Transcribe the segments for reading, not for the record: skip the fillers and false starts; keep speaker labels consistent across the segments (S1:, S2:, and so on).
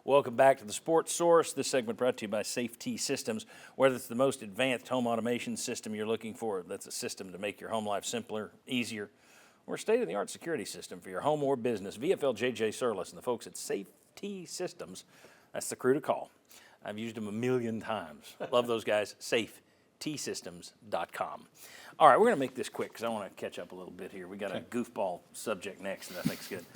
S1: Welcome back to the Sports Source. This segment brought to you by Safety Systems. Whether it's the most advanced home automation system you're looking for, that's a system to make your home life simpler, easier, or a state-of-the-art security system for your home or business, VFL JJ Surlis and the folks at Safety Systems, that's the crew to call. I've used them a million times. Love those guys. SafeTSystems.com. All right, we're going to make this quick because I want to catch up a little bit here. We got a goofball subject next that I think's good.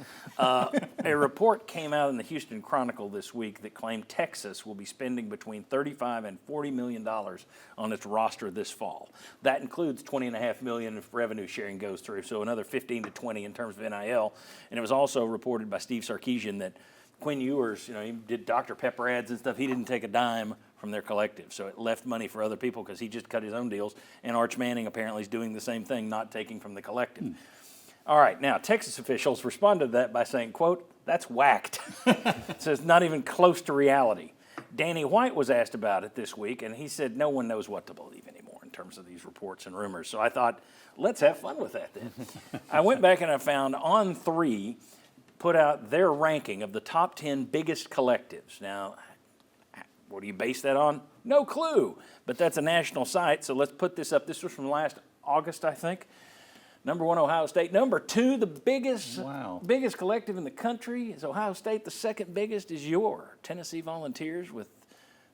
S1: A report came out in the Houston Chronicle this week that claimed Texas will be spending between $35 and $40 million on its roster this fall. That includes $20.5 million if revenue sharing goes through, so another 15 to 20 in terms of NIL. And it was also reported by Steve Sarkisian that Quinn Ewers, he did Dr. Pepper ads and stuff. He didn't take a dime from their collective, so it left money for other people because he just cut his own deals. And Arch Manning apparently is doing the same thing, not taking from the collective. All right, now Texas officials responded to that by saying, quote, "That's whacked." So it's not even close to reality. Danny White was asked about it this week, and he said no one knows what to believe anymore in terms of these reports and rumors. So I thought, let's have fun with that then. I went back and I found On3 put out their ranking of the top 10 biggest collectives. Now, what do you base that on? No clue, but that's a national site, so let's put this up. This was from last August, I think. Number 1, Ohio State. Number 2, the biggest collective in the country is Ohio State. The second biggest is your Tennessee Volunteers with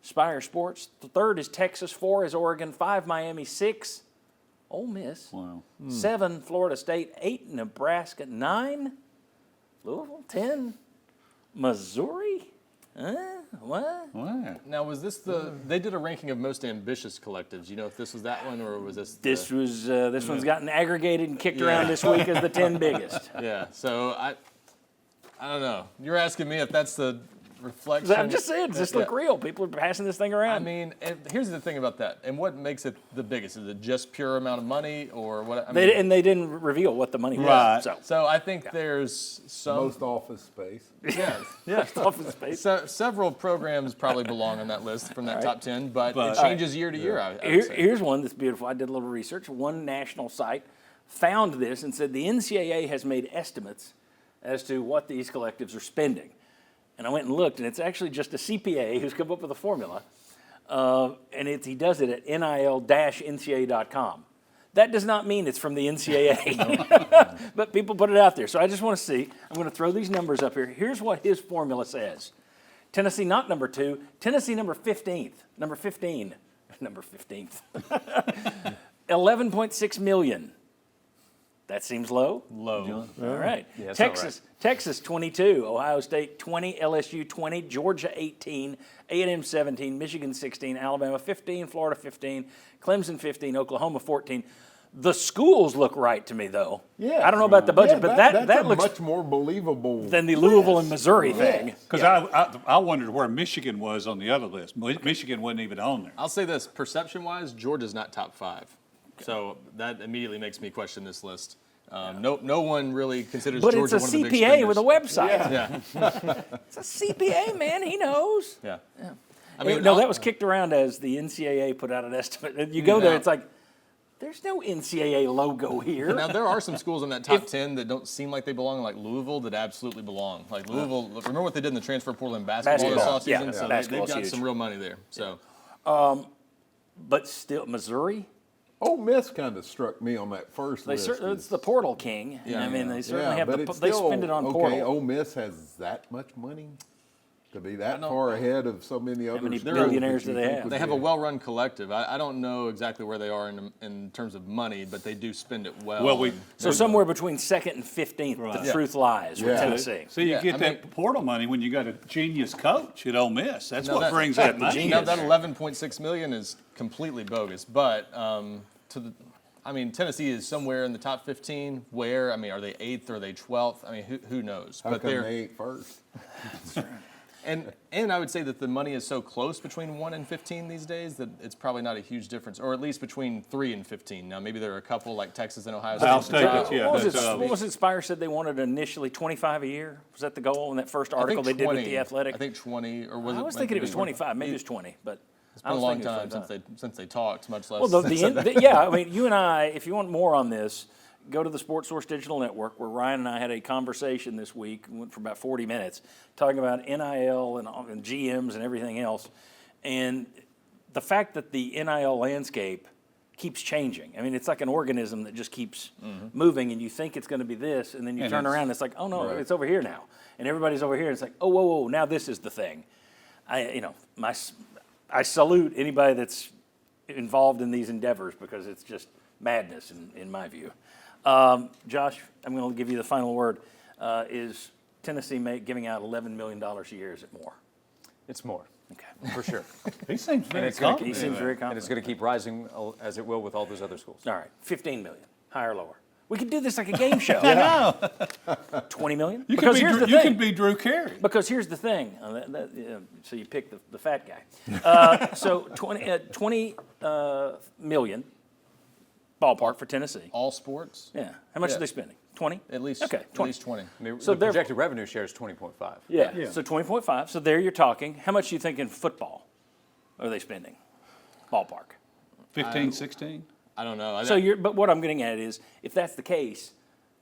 S1: Spire Sports. The third is Texas. 4 is Oregon. 5, Miami. 6, Ole Miss. 7, Florida State. 8, Nebraska. 9, Louisville. 10, Missouri. What?
S2: Now, was this they did a ranking of most ambitious collectives. You know if this was that one or was this?
S1: This one's gotten aggregated and kicked around this week as the 10 biggest.
S2: Yeah, so I don't know. You're asking me if that's the reflection.
S1: I'm just saying, does this look real? People are passing this thing around.
S2: I mean, here's the thing about that. And what makes it the biggest? Is it just pure amount of money or what?
S1: They didn't reveal what the money was.
S2: So I think there's some.
S3: Most office space.
S1: Yes, office space.
S2: So several programs probably belong on that list from that top 10, but it changes year to year, I would say.
S1: Here's one that's beautiful. I did a little research. One national site found this and said the NCAA has made estimates as to what these collectives are spending. And I went and looked, and it's actually just a CPA who's come up with a formula, and he does it at nil-nca.com. That does not mean it's from the NCAA, but people put it out there. So I just want to see. I'm going to throw these numbers up here. Here's what his formula says. Tennessee not number 2, Tennessee number 15th. Number 15th. 11.6 million. That seems low.
S2: Low.
S1: All right.
S4: Yeah,
S1: Texas 22, Ohio State 20, LSU 20, Georgia 18, A&M 17, Michigan 16, Alabama 15, Florida 15, Clemson 15, Oklahoma 14. The schools look right to me, though.
S3: Yeah.
S1: I don't know about the budget, but that looks
S3: much more believable
S1: than the Louisville and Missouri thing.
S4: Because I wondered where Michigan was on the other list. Michigan wasn't even on there.
S2: I'll say this, perception-wise, Georgia's not top 5. So that immediately makes me question this list. No one really considers Georgia one of the big
S1: But it's a CPA with a website.
S2: Yeah.
S1: It's a CPA, man. He knows.
S2: Yeah.
S1: I mean, that was kicked around as the NCAA put out an estimate. You go there, it's like, there's no NCAA logo here.
S2: Now, there are some schools in that top 10 that don't seem like they belong, like Louisville, that absolutely belong. Like Louisville, remember what they did in the transfer portal in basketball this offseason? So they've got some real money there. So,
S1: but still, Missouri?
S3: Ole Miss kind of struck me on that first list.
S1: It's the portal king.
S2: Yeah.
S1: I mean, they certainly have
S3: but
S1: they spend it on portal.
S3: Okay, Ole Miss has that much money to be that far ahead of so many other
S1: many
S3: schools.
S1: billionaires do they have?
S2: They have a well-run collective. I don't know exactly where they are in terms of money, but they do spend it well.
S1: So somewhere between 2nd and 15th, the truth lies with Tennessee.
S4: So you get that portal money when you got a genius coach at Ole Miss. That's what brings that money.
S2: Now that $11.6 million is completely bogus, but Tennessee is somewhere in the top 15. Where? I mean, are they 8th or are they 12th? I mean, who knows?
S3: How come they ain't first?
S2: And I would say that the money is so close between 1 and 15 these days that it's probably not a huge difference, or at least between 3 and 15. Now, maybe there are a couple like Texas and Ohio State.
S1: What was it Spire said they wanted initially 25 a year? Was that the goal in that first article they did with The Athletic?
S2: I think 20, or was it?
S1: I was thinking it was 25. Maybe it was 20, but
S2: it's been a long time since they talked, much less.
S1: Well, I mean, you and I, if you want more on this, go to the Sports Source Digital Network, where Ryan and I had a conversation this week, went for about 40 minutes, talking about NIL and GMs and everything else. And the fact that the NIL landscape keeps changing. I mean, it's like an organism that just keeps moving, and you think it's going to be this, and then you turn around and it's like, oh no, it's over here now. And everybody's over here, and it's like, oh, whoa, now this is the thing. I salute anybody that's involved in these endeavors, because it's just madness in my view. Josh, I'm going to give you the final word. Is Tennessee giving out $11 million a year? Is it more?
S5: It's more.
S1: Okay.
S5: For sure.
S4: He seems very
S1: He
S4: confident.
S1: seems very
S5: And
S1: confident.
S5: it's going to keep rising as it will with all those other schools.
S1: All right, 15 million, higher or lower? We could do this like a game show.
S4: I know.
S1: 20 million?
S4: You
S1: Because
S4: could
S1: here's the
S4: you
S1: thing.
S4: could be Drew Carey.
S1: Because here's the thing. So you pick the fat guy. So 20 million ballpark for Tennessee.
S2: All sports?
S1: Yeah. How much
S2: Yeah.
S1: are they spending? 20?
S2: At least,
S1: Okay,
S2: at
S1: 20.
S2: least 20.
S5: I mean,
S1: So
S5: the
S1: they're-
S5: projected revenue share is 20.5.
S1: Yeah. So 20.5. So there you're talking. How much do you think in football are they spending? Ballpark.
S4: 15, 16?
S2: I don't know.
S1: But what I'm getting at is, if that's the case,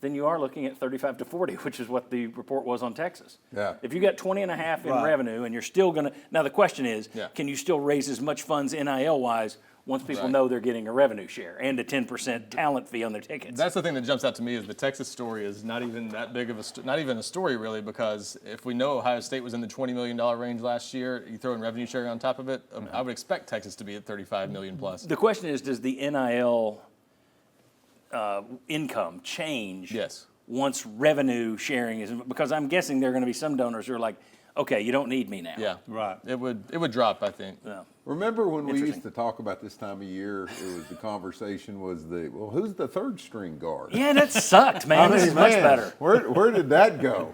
S1: then you are looking at 35 to 40, which is what the report was on Texas.
S3: Yeah.
S1: If you got 20 and a half in
S4: Right.
S1: revenue, and you're still going to, now the question is,
S2: Yeah.
S1: can you still raise as much funds NIL-wise once people
S2: Right.
S1: know they're getting a revenue share and a 10% talent fee on their tickets?
S2: That's the thing that jumps out to me is the Texas story is not even that big of not even a story really, because if we know Ohio State was in the $20 million range last year, you throw in revenue sharing on top of it, I would expect Texas to be at 35 million plus.
S1: The question is, does the NIL income change
S2: Yes.
S1: once revenue sharing is, because I'm guessing there are going to be some donors who are like, okay, you don't need me now.
S2: Yeah.
S4: Right.
S2: It would drop, I think.
S1: Yeah.
S3: Remember when we
S1: Interesting.
S3: used to talk about this time of year, it was the conversation was well, who's the third string guard?
S1: Yeah, that sucked, man. This is much
S3: Man,
S1: better.
S3: Where did that go?